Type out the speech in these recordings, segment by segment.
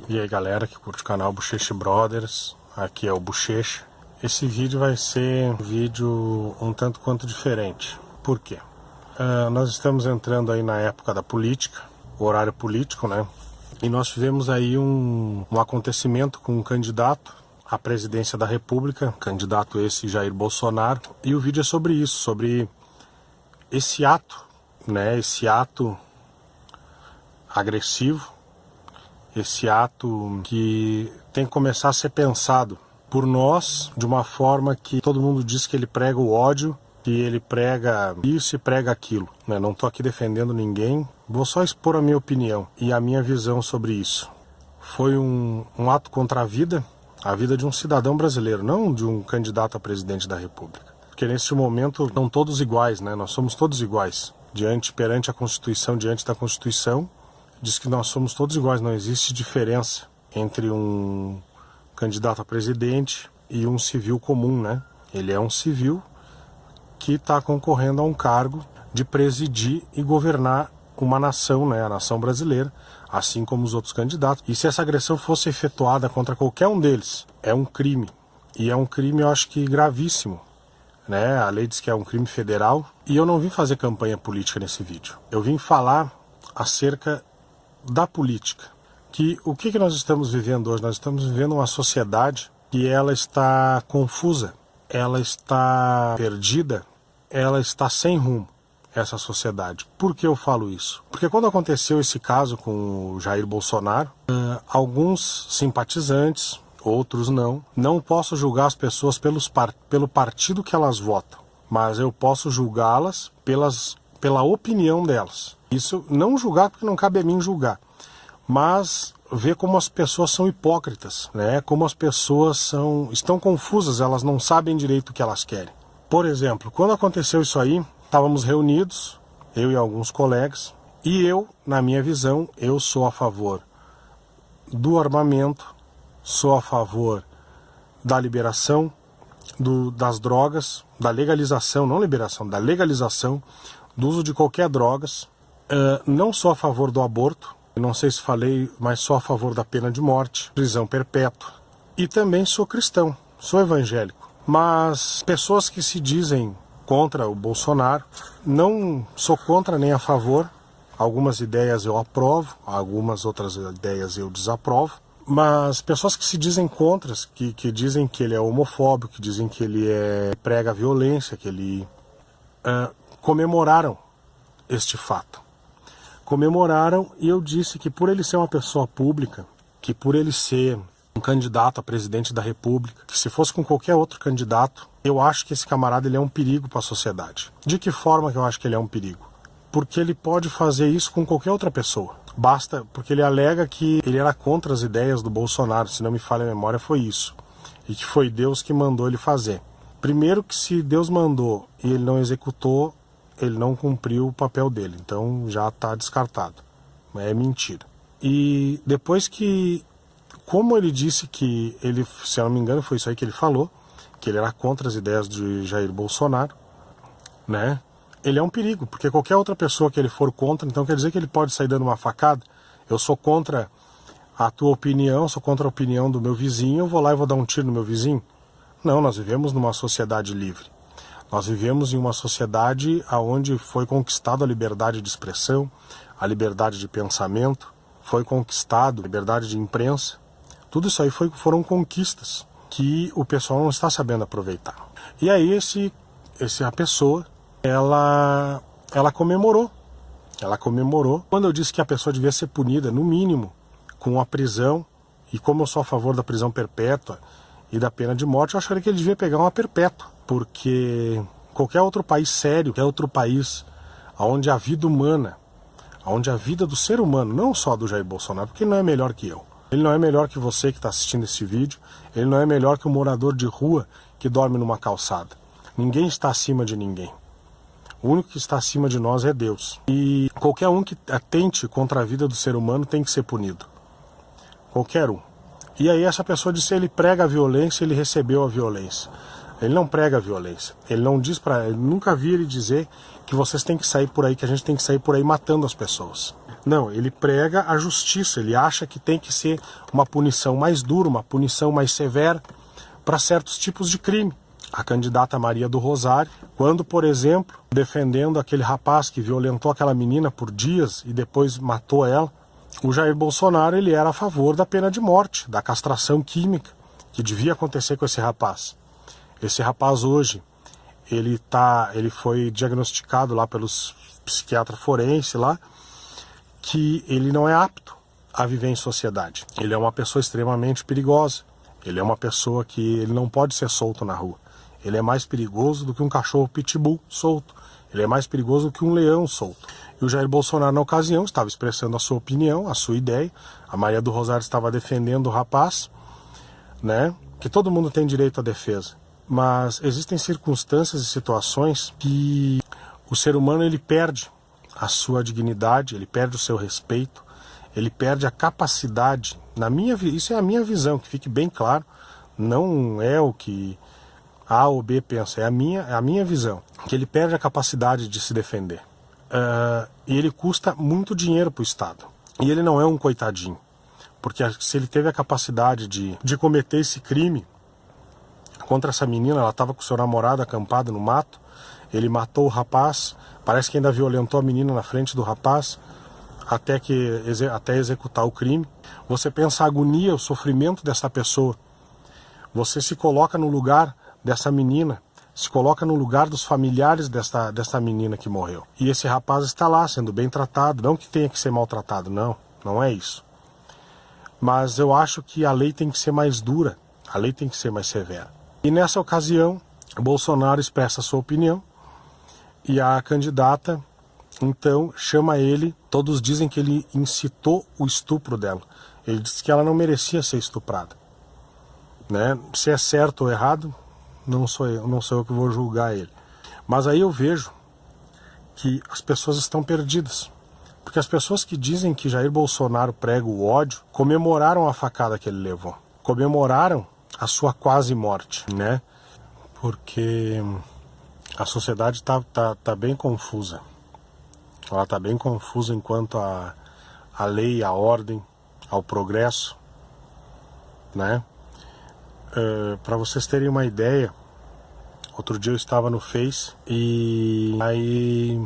E aí galera que curte o canal Bochecha Brothers, aqui é o Bochecha. Esse vídeo vai ser um vídeo um tanto quanto diferente. Por quê? Nós estamos entrando aí na época da política, o horário político, né? E nós tivemos aí um acontecimento com um candidato à presidência da República, candidato esse Jair Bolsonaro. E o vídeo é sobre isso, sobre esse ato, né? Esse ato agressivo, esse ato que tem que começar a ser pensado por nós de uma forma que todo mundo diz que ele prega o ódio, que ele prega isso e prega aquilo, né? Não estou aqui defendendo ninguém, vou só expor a minha opinião e a minha visão sobre isso. Foi um ato contra a vida de um cidadão brasileiro, não de um candidato a presidente da República. Porque nesse momento são todos iguais, né? Nós somos todos iguais, perante a Constituição, diante da Constituição. Diz que nós somos todos iguais, não existe diferença entre um candidato a presidente e um civil comum, né? Ele é um civil que está concorrendo a um cargo de presidir e governar uma nação, né? A nação brasileira, assim como os outros candidatos. E se essa agressão fosse efetuada contra qualquer um deles, é um crime. E é um crime, eu acho que gravíssimo, né? A lei diz que é um crime federal. E eu não vim fazer campanha política nesse vídeo. Eu vim falar acerca da política. O que nós estamos vivendo hoje? Nós estamos vivendo uma sociedade que ela está confusa, ela está perdida, ela está sem rumo, essa sociedade. Por que eu falo isso? Porque quando aconteceu esse caso com o Jair Bolsonaro, alguns simpatizantes, outros não posso julgar as pessoas pelo partido que elas votam, mas eu posso julgá-las pela opinião delas. Isso não julgar, porque não cabe a mim julgar, mas ver como as pessoas são hipócritas, né? Como as pessoas estão confusas, elas não sabem direito o que elas querem. Por exemplo, quando aconteceu isso aí, estávamos reunidos, eu e alguns colegas, e eu, na minha visão, eu sou a favor do armamento, sou a favor da liberação das drogas, da legalização, não liberação, da legalização do uso de qualquer drogas. Não sou a favor do aborto, não sei se falei, mas sou a favor da pena de morte, prisão perpétua. E também sou cristão, sou evangélico. Mas pessoas que se dizem contra o Bolsonaro, não sou contra nem a favor. Algumas ideias eu aprovo, algumas outras ideias eu desaprovo. Mas pessoas que se dizem contra, que dizem que ele é homofóbico, que dizem que ele prega a violência, que ele comemoraram este fato. Comemoraram, e eu disse que por ele ser uma pessoa pública, que por ele ser um candidato a presidente da República, que se fosse com qualquer outro candidato, eu acho que esse camarada ele é um perigo para a sociedade. De que forma que eu acho que ele é um perigo? Porque ele pode fazer isso com qualquer outra pessoa. Basta, porque ele alega que ele era contra as ideias do Bolsonaro, se não me falha a memória foi isso, e que foi Deus que mandou ele fazer. Primeiro que se Deus mandou e ele não executou, ele não cumpriu o papel dele, então já está descartado, é mentira. E depois como ele disse que ele, se eu não me engano foi isso aí que ele falou, que ele era contra as ideias de Jair Bolsonaro, né? Ele é um perigo, porque qualquer outra pessoa que ele for contra, então quer dizer que ele pode sair dando uma facada. Eu sou contra a tua opinião, sou contra a opinião do meu vizinho, eu vou lá e vou dar um tiro no meu vizinho? Não, nós vivemos numa sociedade livre. Nós vivemos em uma sociedade onde foi conquistada a liberdade de expressão, a liberdade de pensamento, foi conquistado a liberdade de imprensa. Tudo isso aí foram conquistas que o pessoal não está sabendo aproveitar. E aí a pessoa, ela comemorou. Ela comemorou. Quando eu disse que a pessoa devia ser punida, no mínimo, com a prisão, e como eu sou a favor da prisão perpétua e da pena de morte, eu acharia que ele devia pegar uma perpétua. Porque qualquer outro país sério, qualquer outro país onde a vida humana, onde a vida do ser humano, não só do Jair Bolsonaro, porque ele não é melhor que eu, ele não é melhor que você que está assistindo esse vídeo, ele não é melhor que o morador de rua que dorme numa calçada. Ninguém está acima de ninguém. O único que está acima de nós é Deus. E qualquer um que atente contra a vida do ser humano tem que ser punido. Qualquer um. E aí essa pessoa disse que ele prega a violência, ele recebeu a violência. Ele não prega a violência. Ele não diz eu nunca vi ele dizer que vocês têm que sair por aí, que a gente tem que sair por aí matando as pessoas. Não, ele prega a justiça, ele acha que tem que ser uma punição mais dura, uma punição mais severa para certos tipos de crime. A candidata Maria do Rosário, quando, por exemplo, defendendo aquele rapaz que violentou aquela menina por dias e depois matou ela, o Jair Bolsonaro ele era a favor da pena de morte, da castração química, que devia acontecer com esse rapaz. Esse rapaz hoje, ele foi diagnosticado lá pelos psiquiatras forenses lá, que ele não é apto a viver em sociedade. Ele é uma pessoa extremamente perigosa. Ele é uma pessoa que ele não pode ser solto na rua. Ele é mais perigoso do que um cachorro pitbull solto. Ele é mais perigoso do que um leão solto. E o Jair Bolsonaro, na ocasião, estava expressando a sua opinião, a sua ideia. A Maria do Rosário estava defendendo o rapaz, né? Que todo mundo tem direito à defesa. Mas existem circunstâncias e situações que o ser humano ele perde a sua dignidade, ele perde o seu respeito, ele perde a capacidade, isso é a minha visão, que fique bem claro, não é o que A ou B pensa, é a minha visão, que ele perde a capacidade de se defender. E ele custa muito dinheiro para o Estado. E ele não é um coitadinho, porque se ele teve a capacidade de cometer esse crime contra essa menina, ela estava com seu namorado acampado no mato, ele matou o rapaz, parece que ainda violentou a menina na frente do rapaz, até executar o crime. Você pensa a agonia, o sofrimento dessa pessoa. Você se coloca no lugar dessa menina, se coloca no lugar dos familiares dessa menina que morreu. E esse rapaz está lá, sendo bem tratado, não que tenha que ser maltratado, não é isso. Mas eu acho que a lei tem que ser mais dura, a lei tem que ser mais severa. E nessa ocasião, Bolsonaro expressa a sua opinião, e a candidata, então, chama ele, todos dizem que ele incitou o estupro dela. Ele disse que ela não merecia ser estuprada. Né? Se é certo ou errado, não sou eu que vou julgar ele. Mas aí eu vejo que as pessoas estão perdidas. Porque as pessoas que dizem que Jair Bolsonaro prega o ódio, comemoraram a facada que ele levou. Comemoraram a sua quase morte, né? Porque a sociedade tá bem confusa. Ela está bem confusa enquanto a lei, a ordem, ao progresso, né? Para vocês terem uma ideia, outro dia eu estava no Face e aí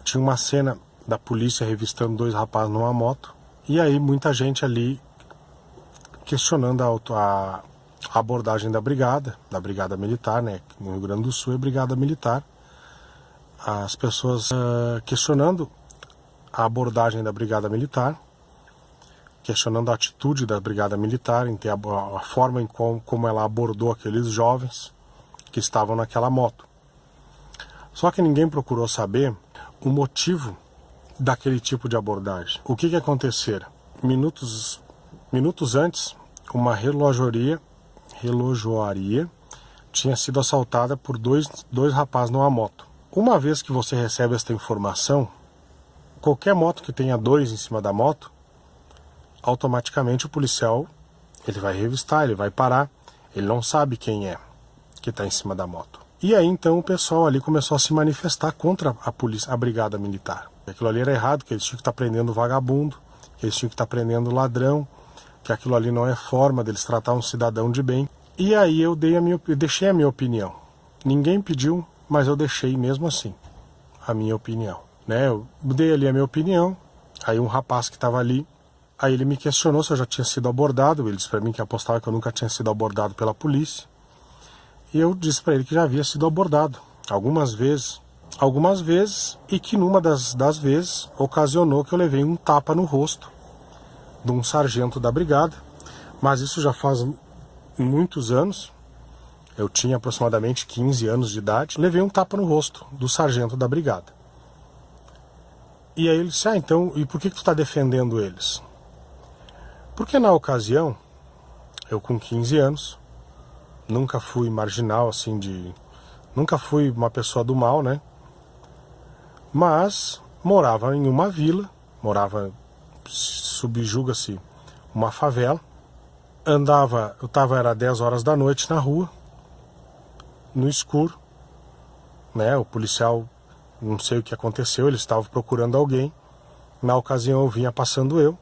tinha uma cena da polícia revistando 2 rapazes numa moto e aí muita gente ali questionando a abordagem da brigada militar, né? No Rio Grande do Sul é brigada militar. As pessoas questionando a abordagem da brigada militar, questionando a atitude da brigada militar, a forma como ela abordou aqueles jovens que estavam naquela moto. Só que ninguém procurou saber o motivo daquele tipo de abordagem. O que acontecera? Minutos antes, uma relojoaria tinha sido assaltada por dois rapazes numa moto. Uma vez que você recebe esta informação, qualquer moto que tenha 2 em cima da moto, automaticamente o policial ele vai revistar, ele vai parar, ele não sabe quem é que está em cima da moto. E aí então o pessoal ali começou a se manifestar contra a brigada militar. Aquilo ali era errado, que eles tinham que estar prendendo vagabundo, que eles tinham que estar prendendo ladrão, que aquilo ali não é forma deles tratar um cidadão de bem. E aí eu deixei a minha opinião. Ninguém pediu, mas eu deixei mesmo assim a minha opinião, né? Eu dei ali a minha opinião, aí um rapaz que estava ali, aí ele me questionou se eu já tinha sido abordado, ele disse para mim que apostava que eu nunca tinha sido abordado pela polícia, e eu disse para ele que já havia sido abordado algumas vezes, e que numa das vezes ocasionou que eu levei um tapa no rosto de um sargento da brigada, mas isso já faz muitos anos. Eu tinha aproximadamente 15 anos de idade, levei um tapa no rosto do sargento da brigada. E aí ele disse, então, e por que tu está defendendo eles? Porque na ocasião, eu com 15 anos, nunca fui marginal, assim, nunca fui uma pessoa do mal, né? Mas morava em uma vila, subjuga-se, uma favela. Era 10 horas da noite na rua, no escuro, né? O policial, não sei o que aconteceu, ele estava procurando alguém, Na ocasião eu vinha passando eu,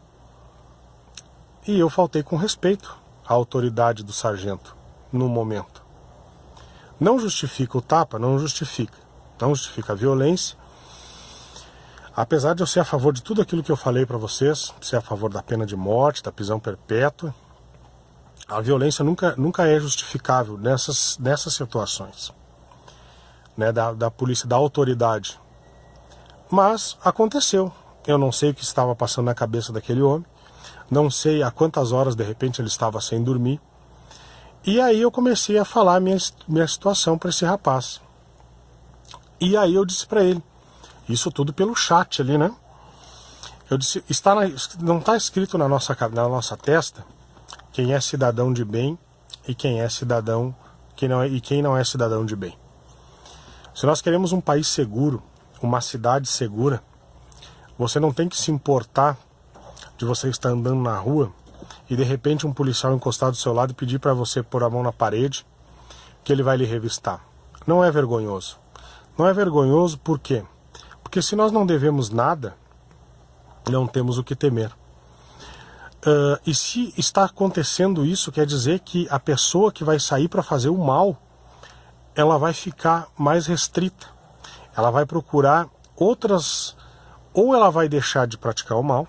e eu faltei com respeito à autoridade do sargento no momento. Não justifica o tapa, não justifica a violência. Apesar de eu ser a favor de tudo aquilo que eu falei para vocês, ser a favor da pena de morte, da prisão perpétua, a violência nunca é justificável nessas situações, né, da polícia, da autoridade. Mas aconteceu. Eu não sei o que estava passando na cabeça daquele homem, não sei há quantas horas de repente ele estava sem dormir. E aí eu comecei a falar minha situação para esse rapaz. E aí eu disse para ele, isso tudo pelo chat ali, né? Eu disse, não está escrito na nossa testa quem é cidadão de bem e quem não é cidadão de bem. Se nós queremos um país seguro, uma cidade segura, você não tem que se importar de você estar andando na rua e de repente um policial encostar do seu lado e pedir para você pôr a mão na parede que ele vai lhe revistar. Não é vergonhoso. Não é vergonhoso por quê? Porque se nós não devemos nada, não temos o que temer. E se está acontecendo isso, quer dizer que a pessoa que vai sair para fazer o mal, ela vai ficar mais restrita. Ela vai procurar outras... Ou ela vai deixar de praticar o mal,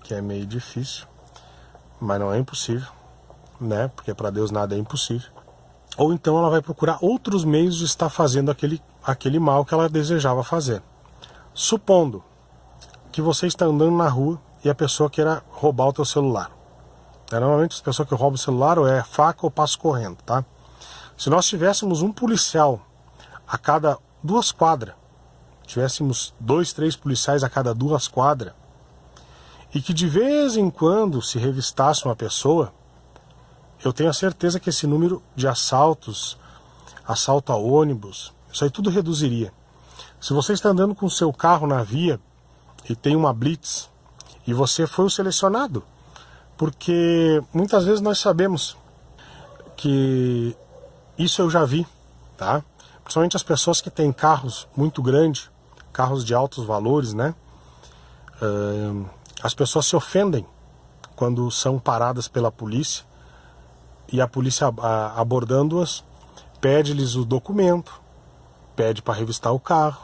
que é meio difícil, mas não é impossível, né? Porque para Deus nada é impossível. Ou então ela vai procurar outros meios de estar fazendo aquele mal que ela desejava fazer. Supondo que você está andando na rua e a pessoa queira roubar o teu celular. Normalmente as pessoas que roubam o celular ou é faca ou passa correndo, tá? Se nós tivéssemos um policial a cada 2 quadras, tivéssemos 2, 3 policiais a cada 2 quadras, e que de vez em quando se revistasse uma pessoa, eu tenho a certeza que esse número de assalto a ônibus, isso aí tudo reduziria. Se você está andando com o seu carro na via e tem uma blitz, e você foi o selecionado, porque muitas vezes nós sabemos que isso eu já vi, tá? Principalmente as pessoas que têm carros muito grandes, carros de altos valores, né? As pessoas se ofendem quando são paradas pela polícia e a polícia abordando-as pede-lhes o documento, pede para revistar o carro,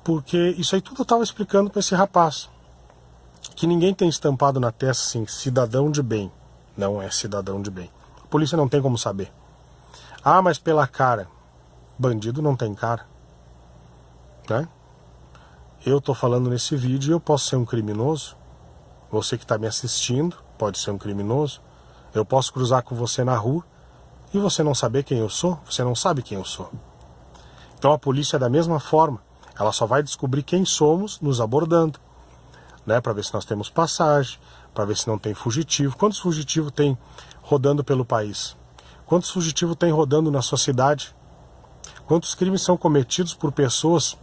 porque isso aí tudo eu estava explicando para esse rapaz, que ninguém tem estampado na testa assim, cidadão de bem. Não é cidadão de bem. A polícia não tem como saber. Ah, mas pela cara. Bandido não tem cara, né? Eu tô falando nesse vídeo e eu posso ser um criminoso. Você que está me assistindo pode ser um criminoso. Eu posso cruzar com você na rua e você não saber quem eu sou. Você não sabe quem eu sou. Então a polícia, da mesma forma, ela só vai descobrir quem somos nos abordando, né? Para ver se nós temos passagem, para ver se não tem fugitivo. Quantos fugitivos tem rodando pelo país? Quantos fugitivos tem rodando na sua cidade? Quantos crimes são cometidos por pessoas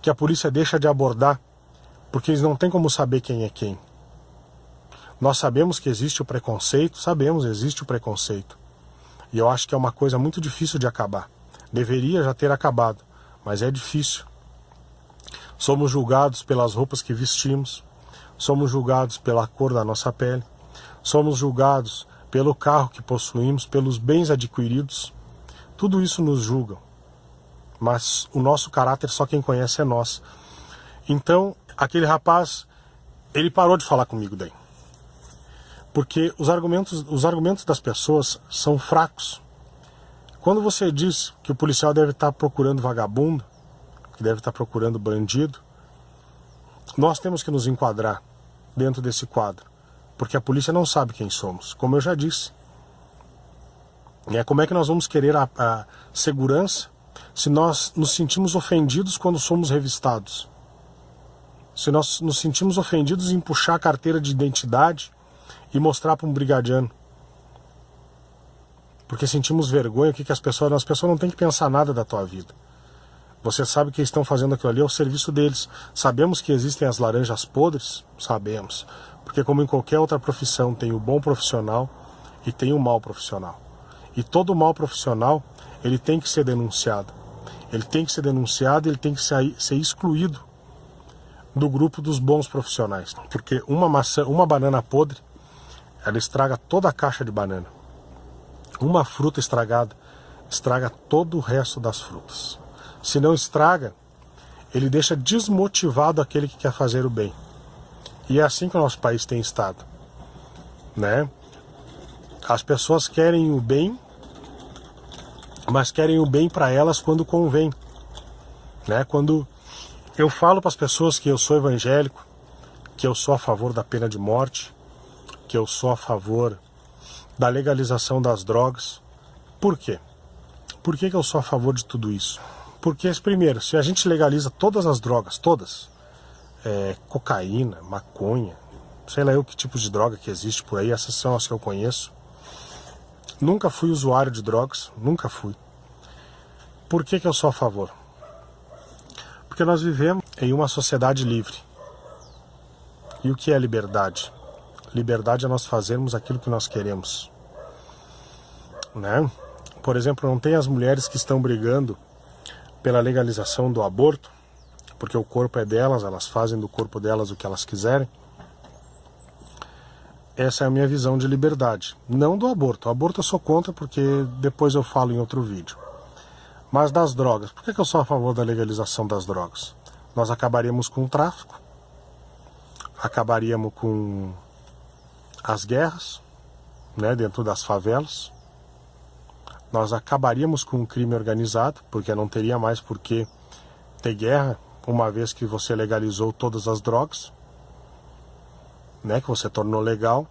que a polícia deixa de abordar porque eles não têm como saber quem é quem? Nós sabemos que existe o preconceito, existe o preconceito. E eu acho que é uma coisa muito difícil de acabar. Deveria já ter acabado, mas é difícil. Somos julgados pelas roupas que vestimos, somos julgados pela cor da nossa pele, somos julgados pelo carro que possuímos, pelos bens adquiridos. Tudo isso nos julgam, mas o nosso caráter só quem conhece é nós. Então, aquele rapaz, ele parou de falar comigo daí. Porque os argumentos das pessoas são fracos. Quando você diz que o policial deve estar procurando vagabundo, que deve estar procurando bandido, nós temos que nos enquadrar dentro desse quadro, porque a polícia não sabe quem somos, como eu já disse. Como é que nós vamos querer a segurança se nós nos sentimos ofendidos quando somos revistados? Se nós nos sentimos ofendidos em puxar a carteira de identidade e mostrar para um brigadiano? Porque sentimos vergonha que as pessoas não têm que pensar nada da tua vida. Você sabe que estão fazendo aquilo ali ao serviço deles. Sabemos que existem as laranjas podres? Sabemos. Porque como em qualquer outra profissão, tem o bom profissional e tem o mau profissional. E todo mal profissional, ele tem que ser denunciado. Ele tem que ser denunciado e ele tem que ser excluído. do grupo dos bons profissionais. Porque uma banana podre, ela estraga toda a caixa de banana. Uma fruta estragada estraga todo o resto das frutas. Se não estraga, ele deixa desmotivado aquele que quer fazer o bem. E é assim que o nosso país tem estado, né? As pessoas querem o bem, mas querem o bem para elas quando convém, né? Quando eu falo para as pessoas que eu sou evangélico, que eu sou a favor da pena de morte, que eu sou a favor da legalização das drogas. Por quê? Por que eu sou a favor de tudo isso? Porque, primeiro, se a gente legaliza todas as drogas, todas, cocaína, maconha, sei lá eu que tipo de droga que existe por aí, essas são as que eu conheço. Nunca fui usuário de drogas, nunca fui. Por que eu sou a favor? Porque nós vivemos em uma sociedade livre. E o que é liberdade? Liberdade é nós fazermos aquilo que nós queremos, né? Por exemplo, não tem as mulheres que estão brigando pela legalização do aborto, porque o corpo é delas, elas fazem do corpo delas o que elas quiserem. Essa é a minha visão de liberdade. Não do aborto. O aborto eu sou contra, porque depois eu falo em outro vídeo. Mas das drogas. Por que eu sou a favor da legalização das drogas? Nós acabaríamos com o tráfico, acabaríamos com as guerras, né, dentro das favelas. Nós acabaríamos com o crime organizado, porque não teria mais por que ter guerra, uma vez que você legalizou todas as drogas, né, que você tornou legal.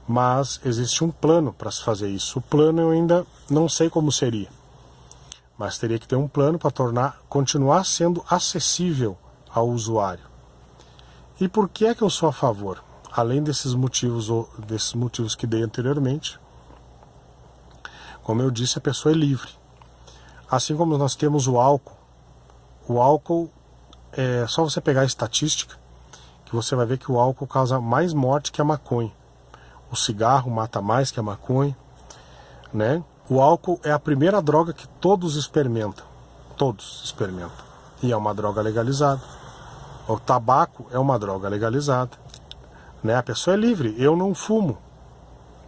Mas existe um plano para se fazer isso. O plano eu ainda não sei como seria, mas teria que ter um plano para continuar sendo acessível ao usuário. E por que é que eu sou a favor? Além desses motivos que dei anteriormente, como eu disse, a pessoa é livre. Assim como nós temos o álcool é só você pegar a estatística, que você vai ver que o álcool causa mais morte que a maconha. O cigarro mata mais que a maconha, né? O álcool é a primeira droga que todos experimentam. Todos experimentam. E é uma droga legalizada. O tabaco é uma droga legalizada, né? A pessoa é livre. Eu não fumo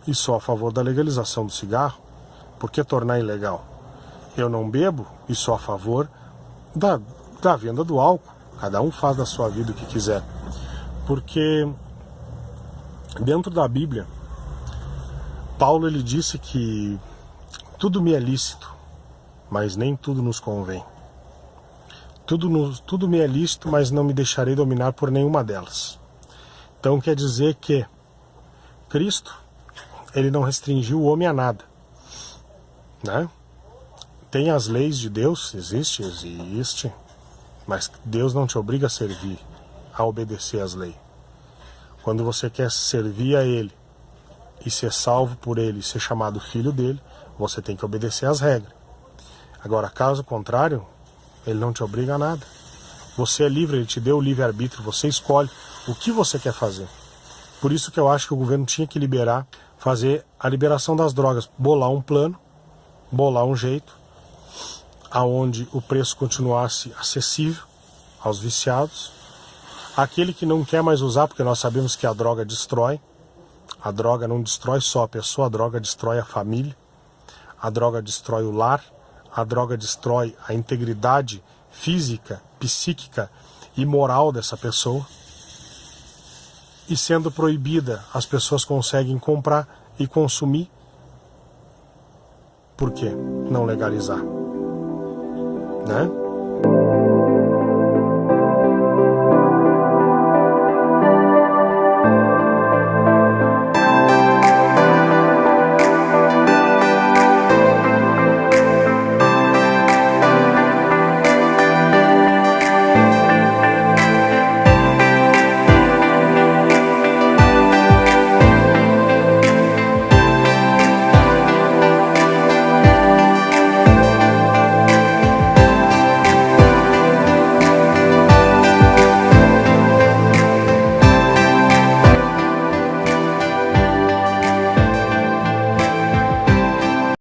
e sou a favor da legalização do cigarro. Por que tornar ilegal? Eu não bebo e sou a favor da venda do álcool. Cada um faz da sua vida o que quiser. Porque dentro da Bíblia, Paulo ele disse que tudo me é lícito, mas nem tudo nos convém. Tudo me é lícito, mas não me deixarei dominar por nenhuma delas. Então quer dizer que Cristo, ele não restringiu o homem a nada, né? Tem as leis de Deus, existe, mas Deus não te obriga a servir, a obedecer às leis. Quando você quer servir a Ele e ser salvo por Ele, ser chamado filho dele, você tem que obedecer às regras. Agora, caso contrário, Ele não te obriga a nada. Você é livre, Ele te deu o livre-arbítrio, você escolhe o que você quer fazer. Por isso que eu acho que o governo tinha que fazer a liberação das drogas, bolar um plano, bolar um jeito, aonde o preço continuasse acessível aos viciados. Aquele que não quer mais usar, porque nós sabemos que a droga destrói. A droga não destrói só a pessoa, a droga destrói a família, a droga destrói o lar, a droga destrói a integridade física, psíquica e moral dessa pessoa. E sendo proibida, as pessoas conseguem comprar e consumir. Por que não legalizar? Né?